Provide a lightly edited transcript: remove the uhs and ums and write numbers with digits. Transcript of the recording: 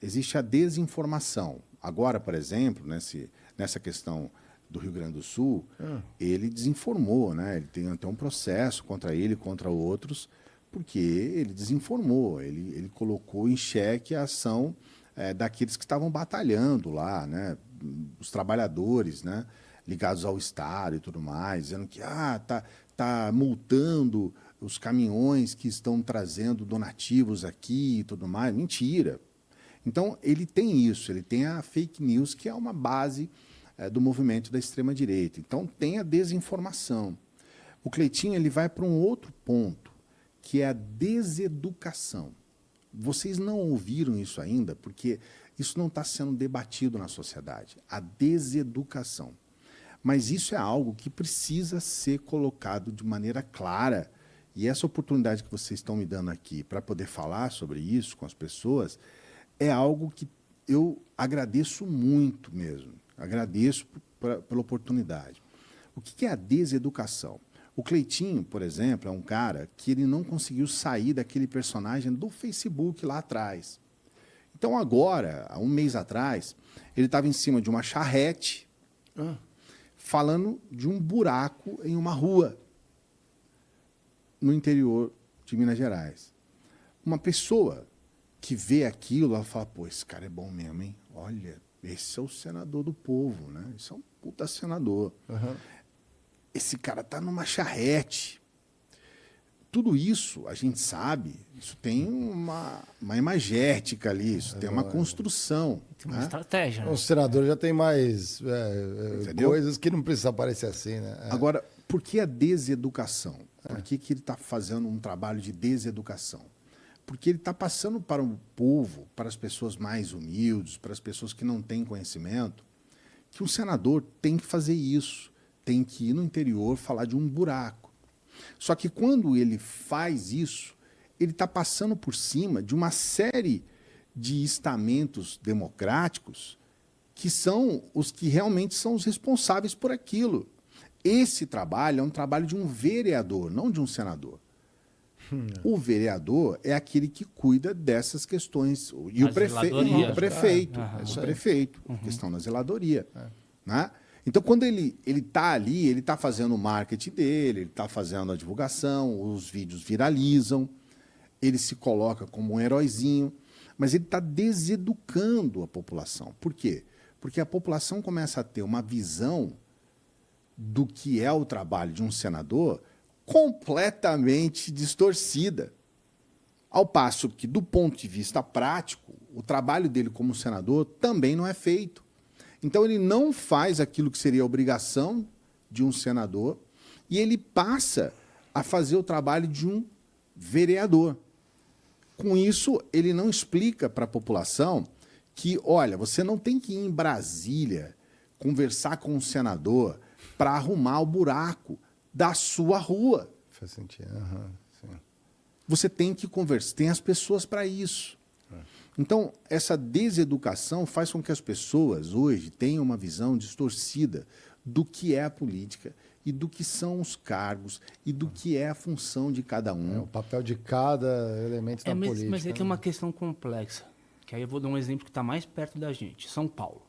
existe a desinformação. Agora, por exemplo, nessa questão do Rio Grande do Sul, ele desinformou, né? Ele tem até um processo contra ele e contra outros, porque ele desinformou, ele colocou em xeque a ação daqueles que estavam batalhando lá, né? Os trabalhadores, né? Ligados ao Estado e tudo mais, dizendo que tá multando os caminhões que estão trazendo donativos aqui e tudo mais. Mentira. Então, ele tem isso, ele tem a fake news, que é uma base do movimento da extrema-direita. Então, tem a desinformação. O Cleitinho ele vai para um outro ponto, que é a deseducação. Vocês não ouviram isso ainda, porque isso não está sendo debatido na sociedade. A deseducação. Mas isso é algo que precisa ser colocado de maneira clara. E essa oportunidade que vocês estão me dando aqui para poder falar sobre isso com as pessoas é algo que eu agradeço muito mesmo. Agradeço pela oportunidade. O que é a deseducação? O Cleitinho, por exemplo, é um cara que ele não conseguiu sair daquele personagem do Facebook lá atrás. Então agora, há um mês atrás, ele estava em cima de uma charrete falando de um buraco em uma rua no interior de Minas Gerais. Uma pessoa que vê aquilo, ela fala, pô, esse cara é bom mesmo, hein? Olha, esse é o senador do povo, né? Esse é um puta senador. Esse cara tá numa charrete. Tudo isso, a gente sabe, isso tem uma imagética ali, isso tem uma construção. Tem uma estratégia, né? O senador já tem mais coisas que não precisa aparecer assim, né? Agora, por que a deseducação? Por que ele está fazendo um trabalho de deseducação? Porque ele está passando para o povo, para as pessoas mais humildes, para as pessoas que não têm conhecimento, que um senador tem que fazer isso, tem que ir no interior falar de um buraco. Só que quando ele faz isso, ele está passando por cima de uma série de estamentos democráticos que são os que realmente são os responsáveis por aquilo. Esse trabalho é um trabalho de um vereador, não de um senador. O vereador é aquele que cuida dessas questões. E o prefeito. O prefeito. Questão da zeladoria. Né? Então, quando ele está ali, ele está fazendo o marketing dele, ele está fazendo a divulgação, os vídeos viralizam, ele se coloca como um heróizinho, mas ele está deseducando a população. Por quê? Porque a população começa a ter uma visão do que é o trabalho de um senador completamente distorcida. Ao passo que, do ponto de vista prático, o trabalho dele como senador também não é feito. Então, ele não faz aquilo que seria a obrigação de um senador e ele passa a fazer o trabalho de um vereador. Com isso, ele não explica para a população que, olha, você não tem que ir em Brasília conversar com um senador para arrumar o buraco da sua rua. Faz sentido. Sim. Você tem que conversar, tem as pessoas para isso. Então, essa deseducação faz com que as pessoas hoje tenham uma visão distorcida do que é a política e do que são os cargos e do que é a função de cada um. O papel de cada elemento da política. Mas aí tem uma questão complexa, que aí eu vou dar um exemplo que está mais perto da gente. São Paulo.